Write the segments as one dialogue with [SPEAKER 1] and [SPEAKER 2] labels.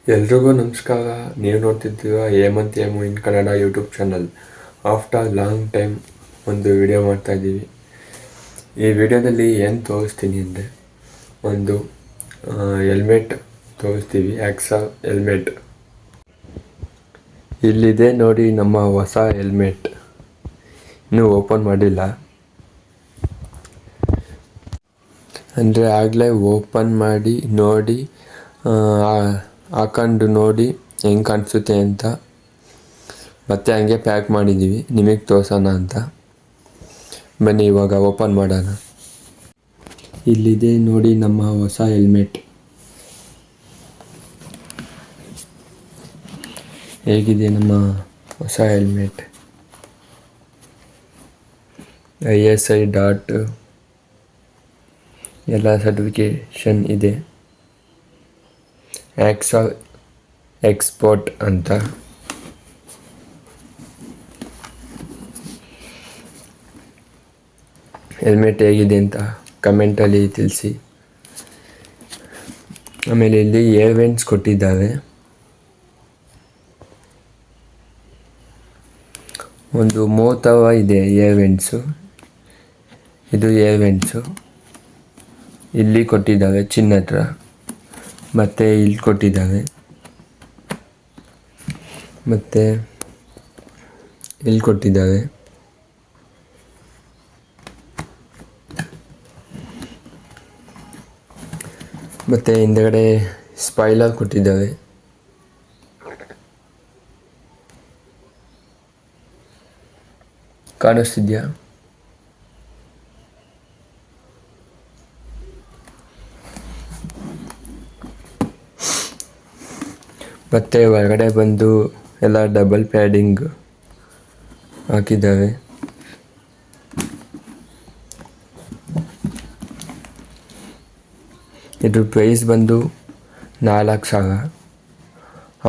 [SPEAKER 1] ಎಲ್ರಿಗೂ ನಮಸ್ಕಾರ. ನೀವು ನೋಡ್ತಿದ್ದೀರಾ Hemanth Hemu in Kannada YouTube channel. After long time ಒಂದು ವಿಡಿಯೋ ಮಾಡ್ತಾಯಿದ್ದೀವಿ. ಈ ವಿಡಿಯೋದಲ್ಲಿ ಏನು ತೋರಿಸ್ತೀನಿ ಅಂದರೆ ಒಂದು ಹೆಲ್ಮೆಟ್ ತೋರಿಸ್ತೀವಿ, ಆಕ್ಸಾ ಹೆಲ್ಮೆಟ್. ಇಲ್ಲಿದೆ ನೋಡಿ ನಮ್ಮ ಹೊಸ ಹೆಲ್ಮೆಟ್. ಇನ್ನೂ ಓಪನ್ ಮಾಡಿಲ್ಲ, ಅಂದರೆ ಆಗಲೇ ಓಪನ್ ಮಾಡಿ ನೋಡಿ ಹಾಕೊಂಡು ನೋಡಿ ಹೆಂಗೆ ಕಾಣಿಸುತ್ತೆ ಅಂತ, ಮತ್ತೆ ಹಂಗೆ ಪ್ಯಾಕ್ ಮಾಡಿದ್ದೀವಿ ನಿಮಗೆ ತೋರ್ಸೋಣ ಅಂತ. ಬನ್ನಿ ಇವಾಗ ಓಪನ್ ಮಾಡೋಣ. ಇಲ್ಲಿದೆ ನೋಡಿ ನಮ್ಮ ಹೊಸ ಹೆಲ್ಮೆಟ್. ಹೇಗಿದೆ ನಮ್ಮ ಹೊಸ ಹೆಲ್ಮೆಟ್? ISI ಡಾಟ್ ಎಲ್ಲ ಸರ್ಟಿಫಿಕೇಷನ್ ಇದೆ. ಆಕ್ಸಾ ಎಕ್ಸ್ಪೋರ್ಟ್ ಅಂತ. ಹೆಲ್ಮೆಟ್ ಹೇಗಿದೆ ಅಂತ ಕಮೆಂಟಲ್ಲಿ ತಿಳಿಸಿ. ಆಮೇಲೆ ಇಲ್ಲಿ ಏರ್ವೆಂಟ್ಸ್ ಕೊಟ್ಟಿದ್ದಾವೆ. ಒಂದು 30 ಇದೆ ಏರ್ವೆಂಟ್ಸು. ಇದು ಏರ್ವೆಂಟ್ಸು ಇಲ್ಲಿ ಕೊಟ್ಟಿದ್ದಾವೆ, ಚಿನ್ನ ಹತ್ರ. ಮತ್ತು ಇಲ್ಲಿ ಕೊಟ್ಟಿದ್ದಾವೆ, ಮತ್ತು ಇಲ್ಲಿ ಕೊಟ್ಟಿದ್ದಾವೆ. ಮತ್ತು ಹಿಂದಗಡೆ ಸ್ಪಾಯ್ಲರ್ ಕೊಟ್ಟಿದ್ದಾವೆ. ಕಾಣಿಸ್ತಿದ್ಯಾ? ಮತ್ತು ಹೊರಗಡೆ ಬಂದು ಎಲ್ಲ ಡಬಲ್ ಪ್ಯಾಡಿಂಗ್ ಹಾಕಿದ್ದಾವೆ. ಇದು ಪ್ರೈಸ್ ಬಂದು 4,000.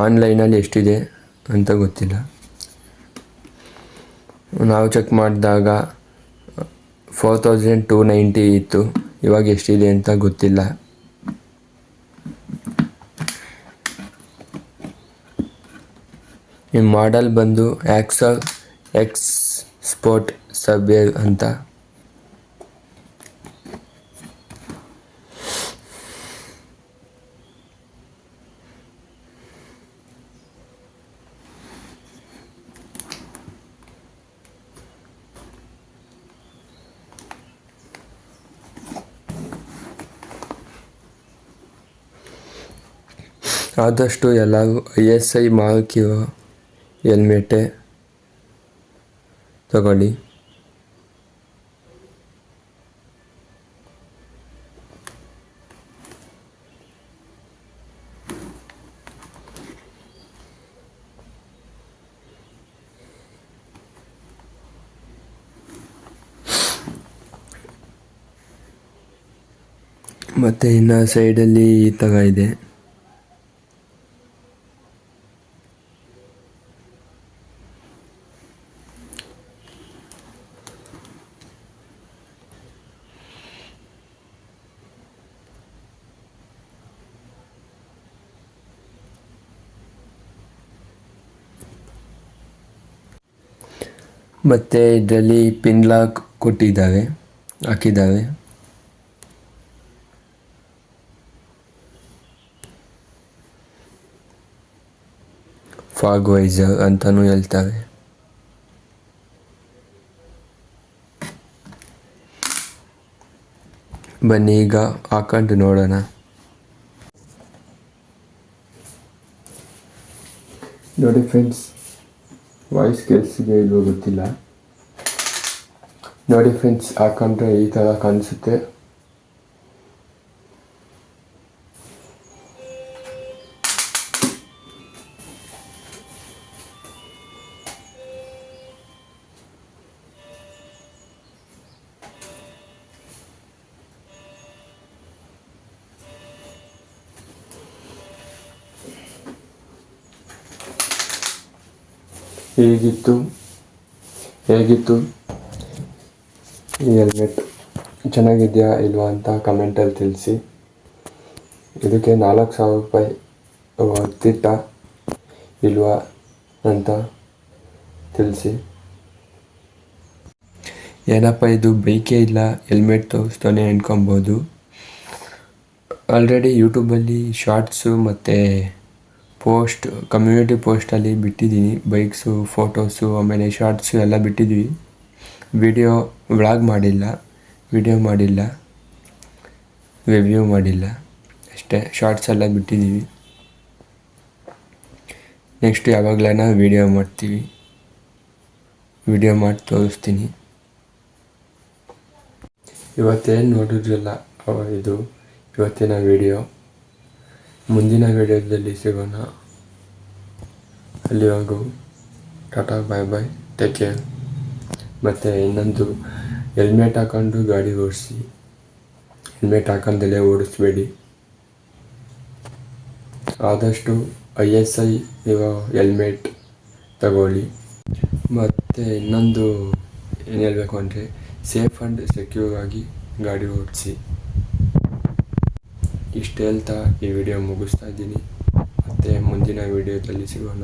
[SPEAKER 1] ಆನ್ಲೈನಲ್ಲಿ ಎಷ್ಟಿದೆ ಅಂತ ಗೊತ್ತಿಲ್ಲ. ನಾವು ಚೆಕ್ ಮಾಡಿದಾಗ 4,290 ಇತ್ತು. ಇವಾಗ ಎಷ್ಟಿದೆ ಅಂತ ಗೊತ್ತಿಲ್ಲ. ಈ ಮಾಡೆಲ್ ಬಂದು ಆಕ್ಸಾ ಎಕ್ಸ್ಪೋರ್ಟ್ ಸರ್ವೇರ್ ಅಂತ. ಆದಷ್ಟು ಎಲ್ಲರೂ ISI ಮಾರ್ಕ್ ಇರೋ ಹೆಲ್ಮೆಟೇ ತಗೊಳ್ಳಿ. ಮತ್ತು ಇನ್ನು ಸೈಡಲ್ಲಿ ಈ ಥರ ಇದೆ. ಮತ್ತು ಇದರಲ್ಲಿ ಪಿನ್ ಲಾಕ್ ಹಾಕಿದ್ದಾವೆ. ಫಾಗ್ ವೈಸರ್ ಅಂತಲೂ ಹೇಳ್ತಾರೆ. ಬನ್ನಿ ಈಗ ಹಾಕೊಂಡು ನೋಡೋಣ. ನೋಡಿ ಫ್ರೆಂಡ್ಸ್, ವಾಯ್ಸ್ ಕೇಳಿಸಿದೆ ಇಲ್ವೋ ಗೊತ್ತಿಲ್ಲ. ನೋಡಿ ಫ್ರೆಂಡ್ಸ್, ಹಾಕೊಂಡ್ರೆ ಈ ಥರ ಕಾಣಿಸುತ್ತೆ. ಹೇಗಿತ್ತು ಈ ಹೆಲ್ಮೆಟ್? ಚೆನ್ನಾಗಿದೆಯಾ ಇಲ್ವಾ ಅಂತ ಕಮೆಂಟಲ್ಲಿ ತಿಳಿಸಿ. ಇದಕ್ಕೆ 4,000 ರೂಪಾಯಿ ತಿಟ್ಟ ಇಲ್ವಾ ಅಂತ ತಿಳಿಸಿ. ಏನಪ್ಪ ಇದು ಬೈಕೇ ಇಲ್ಲ, ಹೆಲ್ಮೆಟ್ ತೋರಿಸ್ತಾನೆ ಅನ್ಕೊಬೋದು. ಆಲ್ರೆಡಿ ಯೂಟ್ಯೂಬಲ್ಲಿ ಶಾರ್ಟ್ಸು ಮತ್ತು ಕಮ್ಯುನಿಟಿ ಪೋಸ್ಟಲ್ಲಿ ಬಿಟ್ಟಿದ್ದೀನಿ. ಬೈಕ್ಸು ಫೋಟೋಸು ಆಮೇಲೆ ಶಾರ್ಟ್ಸು ಎಲ್ಲ ಬಿಟ್ಟಿದ್ವಿ. ವ್ಲಾಗ್ ಮಾಡಿಲ್ಲ, ವಿಡಿಯೋ ಮಾಡಿಲ್ಲ, ರಿವ್ಯೂ ಮಾಡಿಲ್ಲ ಅಷ್ಟೇ. ಶಾರ್ಟ್ಸ್ ಎಲ್ಲ ಬಿಟ್ಟಿದ್ದೀವಿ. ನೆಕ್ಸ್ಟ್ ಯಾವಾಗಲೇ ವಿಡಿಯೋ ಮಾಡ್ತೀವಿ, ವಿಡಿಯೋ ಮಾಡಿ ತೋರಿಸ್ತೀನಿ. ಇವತ್ತೇನು ನೋಡಿದ್ರಲ್ಲ ಇದು ಇವತ್ತಿನ ವಿಡಿಯೋ. ಮುಂದಿನ ವಿಡಿಯೋದಲ್ಲಿ ಸಿಗೋಣ. ಅಲ್ಲಿವರೆಗೂ ಟಾಟಾ, ಬಾಯ್ ಬಾಯ್, ಟೇಕ್ ಕೇರ್. ಮತ್ತು ಇನ್ನೊಂದು, ಹೆಲ್ಮೆಟ್ ಹಾಕೊಂಡು ಗಾಡಿ ಓಡಿಸಿ, ಹೆಲ್ಮೆಟ್ ಹಾಕೊಂಡಲೇ ಓಡಿಸ್ಬೇಡಿ. ಆದಷ್ಟು ISI ಇರೋ ಹೆಲ್ಮೆಟ್ ತಗೊಳ್ಳಿ. ಮತ್ತು ಇನ್ನೊಂದು ಏನು ಹೇಳಬೇಕು ಅಂದರೆ, ಸೇಫ್ ಆ್ಯಂಡ್ ಸೆಕ್ಯೂರ್ ಆಗಿ ಗಾಡಿ ಓಡಿಸಿ. ಇಷ್ಟು ಹೇಳ್ತಾ ಈ ವಿಡಿಯೋ ಮುಗಿಸ್ತಾ ಇದ್ದೀನಿ. ಮತ್ತು ಮುಂದಿನ ವಿಡಿಯೋದಲ್ಲಿ ಸಿಗೋಣ.